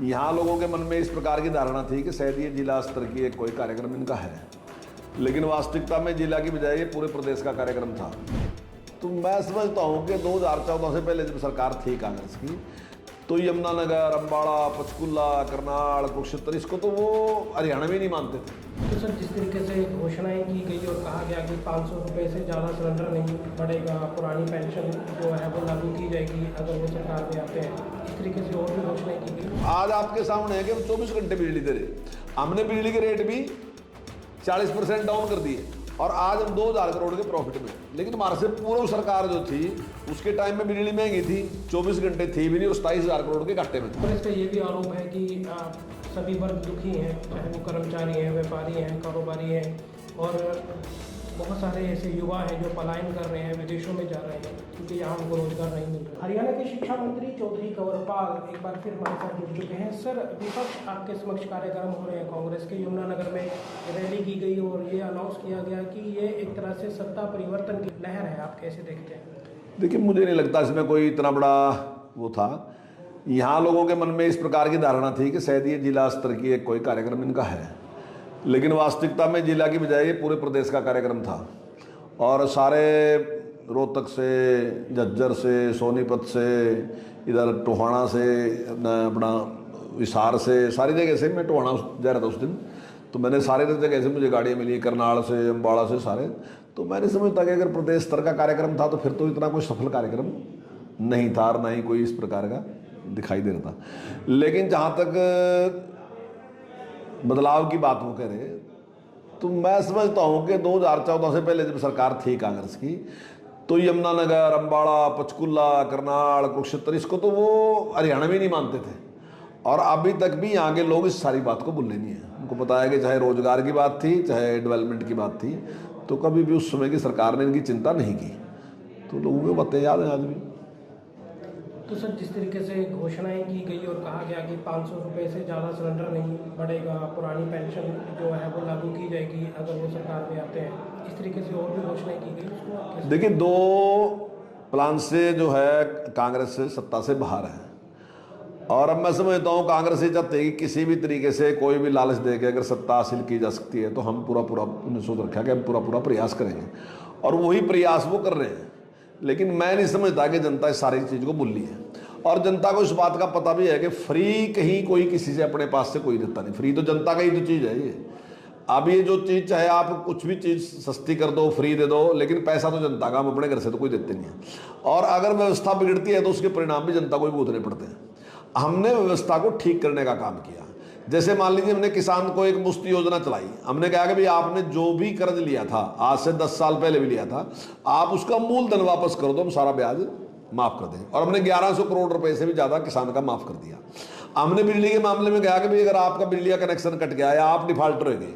यहाँ लोगों के मन में इस प्रकार की धारणा थी कि शायद ये जिला स्तर की एक कोई कार्यक्रम इनका है, लेकिन वास्तविकता में जिला की बजाय ये पूरे प्रदेश का कार्यक्रम था। तो मैं समझता हूँ कि 2014 से पहले जब सरकार थी कांग्रेस की, तो यमुनानगर, अम्बाड़ा, पंचकुला, करनाल, कुरुक्षेत्र, इसको तो वो हरियाणा में नहीं मानते थे। तो सर, जिस तरीके से घोषणाएं की गई और कहा गया कि 500 रुपये से ज़्यादा सिलेंडर नहीं बढ़ेगा, पुरानी पेंशन जो है वो लागू की जाएगी अगर वो सरकार में आते हैं, इस तरीके से और भी घोषणाएं की गई। आज आपके सामने है कि हम 24 घंटे बिजली दे रहे, हमने बिजली के रेट भी 40% डाउन कर दिए और आज हम 2000 करोड़ के प्रॉफिट में। लेकिन हमारे से पूर्व सरकार जो थी उसके टाइम में बिजली महंगी थी, 24 घंटे थी भी नहीं, वो 27,000 करोड़ के घाटे में था। और इसका ये भी आरोप है कि सभी वर्ग दुखी हैं, चाहे वो कर्मचारी हैं, व्यापारी हैं, कारोबारी हैं, और बहुत सारे ऐसे युवा हैं जो पलायन कर रहे हैं, विदेशों में जा रहे हैं क्योंकि यहाँ उनको रोजगार नहीं मिल रहा। हरियाणा के शिक्षा मंत्री चौधरी कंवरपाल एक बार फिर हमारे साथ जुड़ चुके हैं। सर, विपक्ष आपके समक्ष कार्यक्रम हो रहे हैं, कांग्रेस के यमुनानगर में रैली की गई और ये अनाउंस किया गया कि ये एक तरह से सत्ता परिवर्तन की लहर है, आप कैसे देखते हैं? देखिए, मुझे नहीं लगता इसमें कोई इतना बड़ा वो था। यहाँ लोगों के मन में इस प्रकार की धारणा थी कि शायद ये जिला स्तर की एक कोई कार्यक्रम इनका है, लेकिन वास्तविकता में जिला की बजाय ये पूरे प्रदेश का कार्यक्रम था। और सारे रोहतक से, झज्जर से, सोनीपत से, इधर टोहाना से, अपना हिसार से, सारी जगह से, मैं टोहाना जा रहा था उस दिन, तो मैंने सारे जगह से मुझे गाड़ियाँ मिली, करनाल से, अम्बाड़ा से, सारे। तो मैंने समझता कि अगर प्रदेश स्तर का कार्यक्रम था तो फिर तो इतना कोई सफल कार्यक्रम नहीं था और ना ही कोई इस प्रकार का दिखाई दे रहा था। लेकिन जहाँ तक बदलाव की बात वो कह रहे, तो मैं समझता हूँ कि 2014 से पहले जब सरकार थी कांग्रेस की, तो यमुनानगर, अम्बाड़ा, पंचकुला, करनाल, कुरुक्षेत्र, इसको तो वो हरियाणा में नहीं मानते थे। और अभी तक भी यहाँ के लोग इस सारी बात को भूले नहीं है। उनको पता है कि चाहे रोजगार की बात थी, चाहे डेवलपमेंट की बात थी, तो कभी भी उस समय की सरकार ने इनकी चिंता नहीं की। तो लोगों को बातें याद हैं आज भी। तो सर, जिस तरीके से घोषणाएं की गई और कहा गया कि 500 रुपये से ज़्यादा सिलेंडर नहीं बढ़ेगा, पुरानी पेंशन जो है वो लागू की जाएगी अगर वो सरकार में आते हैं, इस तरीके से और भी घोषणाएं की गई, उसको देखिए, 2 प्लान से जो है कांग्रेस से सत्ता से बाहर है। और अब मैं समझता हूँ कांग्रेस ये चाहते हैं कि किसी भी तरीके से कोई भी लालच दे के अगर सत्ता हासिल की जा सकती है तो हम पूरा उन्हें सोच रखा कि हम पूरा प्रयास करेंगे, और वही प्रयास वो कर रहे हैं। लेकिन मैं नहीं समझता कि जनता इस सारी चीज़ को भूली है, और जनता को इस बात का पता भी है कि फ्री कहीं कोई किसी से अपने पास से कोई देता नहीं। फ्री तो जनता का ही तो चीज़ है ये। अब ये जो चीज़, चाहे आप कुछ भी चीज़ सस्ती कर दो, फ्री दे दो, लेकिन पैसा तो जनता का, हम अपने घर से तो कोई देते नहीं है। और अगर व्यवस्था बिगड़ती है तो उसके परिणाम भी जनता को ही भुगतने पड़ते हैं। हमने व्यवस्था को ठीक करने का काम किया। जैसे मान लीजिए, हमने किसान को एक मुफ्त योजना चलाई। हमने कहा कि भाई आपने जो भी कर्ज लिया था, आज से 10 साल पहले भी लिया था, आप उसका मूलधन वापस कर दो, हम सारा ब्याज माफ कर दें। और हमने 1100 करोड़ रुपए से भी ज़्यादा किसान का माफ कर दिया। हमने बिजली के मामले में कहा कि भाई अगर आपका बिजली का कनेक्शन कट गया या आप डिफॉल्टर हो गए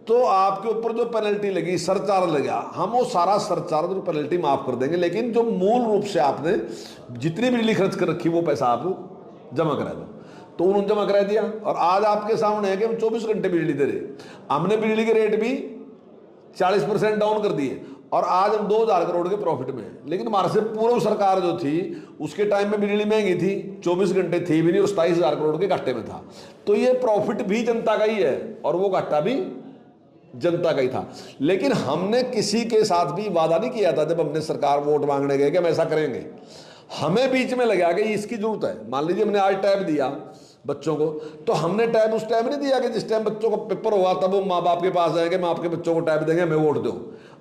तो आपके ऊपर जो पेनल्टी लगी, सरचार्ज लगा, हम वो सारा सरचार्ज और पेनल्टी माफ कर देंगे, लेकिन जो मूल रूप से आपने जितनी बिजली खर्च कर रखी वो पैसा आप जमा करा दो। तो उन्होंने जमा करा दिया और आज आपके सामने है कि हम 24 घंटे बिजली दे रहे, हमने बिजली के रेट भी 40% डाउन कर दिए और आज हम 2000 करोड़ के प्रॉफिट में। लेकिन हमारे से पूर्व सरकार जो थी उसके टाइम में बिजली महंगी थी, 24 घंटे थी भी नहीं, वो 27,000 करोड़ के घाटे में था। तो ये प्रॉफिट भी जनता का ही है और वो घाटा भी जनता का ही था। लेकिन हमने किसी के साथ भी वादा नहीं किया था जब हमने सरकार वोट मांगने गए कि हम ऐसा करेंगे। हमें बीच में लगा कि इसकी जरूरत है। मान लीजिए हमने आज टैब दिया बच्चों को, तो हमने टैब उस टाइम नहीं दिया कि जिस टाइम बच्चों का पेपर होगा तब वो माँ बाप के पास आएंगे, मैं आपके बच्चों को टैब देंगे, हमें वोट दो।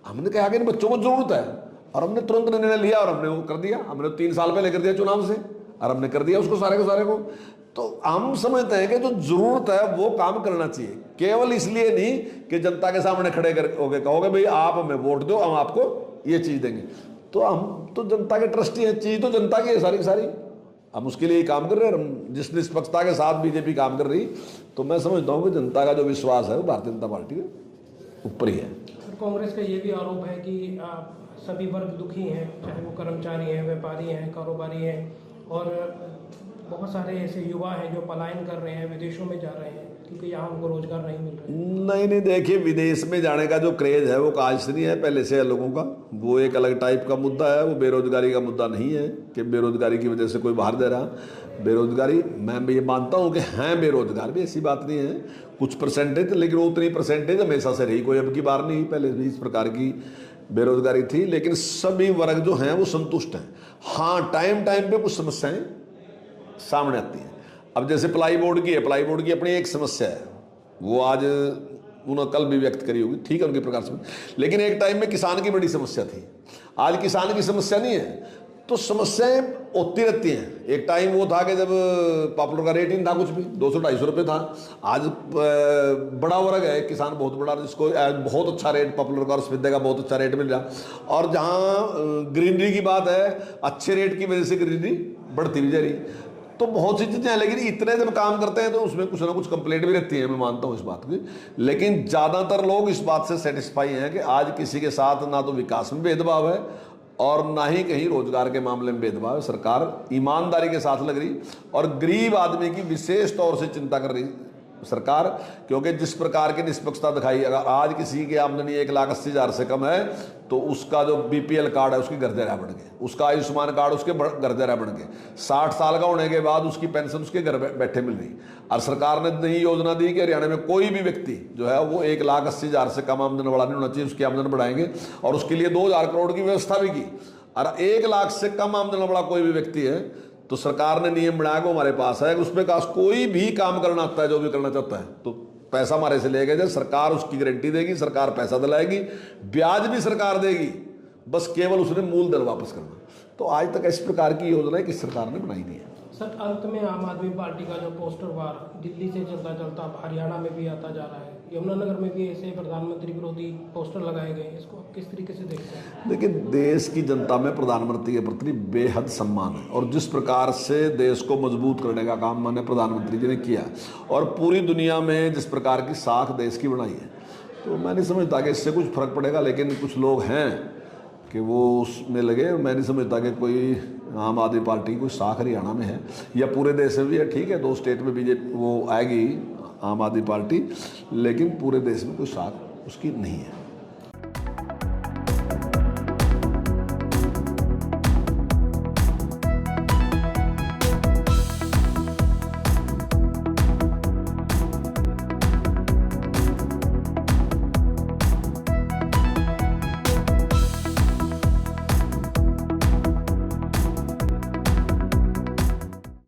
हमने कहा कि इन बच्चों को जरूरत है और हमने तुरंत निर्णय लिया और हमने वो कर दिया। हमने 3 साल पहले कर दिया चुनाव से और हमने कर दिया उसको सारे को। तो हम समझते हैं कि जो जरूरत है वो काम करना चाहिए, केवल इसलिए नहीं कि जनता के सामने खड़े कर होगे कहोगे भाई आप हमें वोट दो, हम आपको ये चीज़ देंगे। तो हम तो जनता के ट्रस्टी हैं, चीज़ तो जनता की है सारी की सारी, हम उसके लिए ही काम कर रहे हैं। हम जिस निष्पक्षता के साथ बीजेपी काम कर रही, तो मैं समझता हूँ कि जनता का जो विश्वास है वो भारतीय जनता पार्टी के ऊपर ही है। कांग्रेस का ये भी आरोप है कि सभी वर्ग दुखी हैं, चाहे वो कर्मचारी हैं, व्यापारी हैं, कारोबारी हैं, और बहुत सारे ऐसे युवा हैं जो पलायन कर रहे हैं, विदेशों में जा रहे हैं क्योंकि यहाँ उनको रोजगार नहीं मिल रहा। नहीं, देखिए, विदेश में जाने का जो क्रेज है वो आज से नहीं है, पहले से है लोगों का। वो एक अलग टाइप का मुद्दा है, वो बेरोजगारी का मुद्दा नहीं है कि बेरोजगारी की वजह से कोई बाहर जा रहा। बेरोजगारी मैं ये मानता हूँ कि हैं बेरोजगार भी, ऐसी बात नहीं है, कुछ परसेंटेज, लेकिन उतनी परसेंटेज हमेशा से रही, कोई अब की बार नहीं, पहले भी इस प्रकार की बेरोजगारी थी। लेकिन सभी वर्ग जो हैं वो संतुष्ट हैं। हाँ, टाइम टाइम पे कुछ समस्याएं सामने आती हैं। अब जैसे प्लाई बोर्ड की है, प्लाई बोर्ड की अपनी एक समस्या है, वो आज उन्होंने कल भी व्यक्त करी होगी, ठीक है, उनके प्रकार से। लेकिन एक टाइम में किसान की बड़ी समस्या थी, आज किसान की समस्या नहीं है। तो समस्याएं होती रहती हैं। एक टाइम वो था कि जब पॉपुलर का रेट ही नहीं था, कुछ भी 200-250 रुपये था। आज बड़ा वर्ग है, किसान बहुत बड़ा, जिसको बहुत अच्छा रेट पॉपुलर का और स्मिथ का बहुत अच्छा रेट मिल रहा। और जहाँ ग्रीनरी की बात है, अच्छे रेट की वजह से ग्रीनरी बढ़ती भी जा रही। तो बहुत सी चीज़ें हैं, लेकिन इतने जब काम करते हैं तो उसमें कुछ ना कुछ कंप्लेंट भी रहती है, मैं मानता हूँ इस बात की। लेकिन ज़्यादातर लोग इस बात से सेटिस्फाई हैं कि आज किसी के साथ ना तो विकास में भेदभाव है और ना ही कहीं रोजगार के मामले में भेदभाव है। सरकार ईमानदारी के साथ लग रही और गरीब आदमी की विशेष तौर से चिंता कर रही सरकार, क्योंकि जिस प्रकार की निष्पक्षता दिखाई, अगर आज किसी की आमदनी 1,80,000 से कम है तो उसका जो BPL कार्ड है उसकी गर्देरा बढ़ गए, उसका आयुष्मान कार्ड उसके गर्देरा बढ़ गए, 60 साल का होने के बाद उसकी पेंशन उसके घर बैठे मिल रही। और सरकार ने नई योजना दी कि हरियाणा में कोई भी व्यक्ति जो है वो 1,80,000 से कम आमदन वाला नहीं होना चाहिए, उसकी आमदन बढ़ाएंगे और उसके लिए 2,000 करोड़ की व्यवस्था भी की। और 1 लाख से कम आमदन वाला कोई भी व्यक्ति है तो सरकार ने नियम बनाया को हमारे पास है, उसमें कोई भी काम करना आता है, जो भी करना चाहता है तो पैसा हमारे से लेके जाए, सरकार उसकी गारंटी देगी, सरकार पैसा दिलाएगी, ब्याज भी सरकार देगी, बस केवल उसने मूलधन वापस करना। तो आज तक इस प्रकार की योजनाएं किस सरकार ने बनाई नहीं है। सर, अंत में आम आदमी पार्टी का जो पोस्टर वार दिल्ली से चलता चलता हरियाणा में भी आता जा रहा है, यमुनानगर में भी ऐसे प्रधानमंत्री विरोधी पोस्टर लगाए गए, इसको आप किस तरीके से देखते हैं? देखिए, देश की जनता में प्रधानमंत्री के प्रति बेहद सम्मान है और जिस प्रकार से देश को मजबूत करने का काम माननीय प्रधानमंत्री जी ने किया और पूरी दुनिया में जिस प्रकार की साख देश की बनाई है, तो मैं नहीं समझता कि इससे कुछ फर्क पड़ेगा। लेकिन कुछ लोग हैं कि वो उसमें लगे, मैं नहीं समझता कि कोई आम आदमी पार्टी कोई साख हरियाणा में है या पूरे देश में भी है। ठीक है, 2 स्टेट में बीजेपी वो आएगी आम आदमी पार्टी, लेकिन पूरे देश में कोई साख उसकी नहीं है।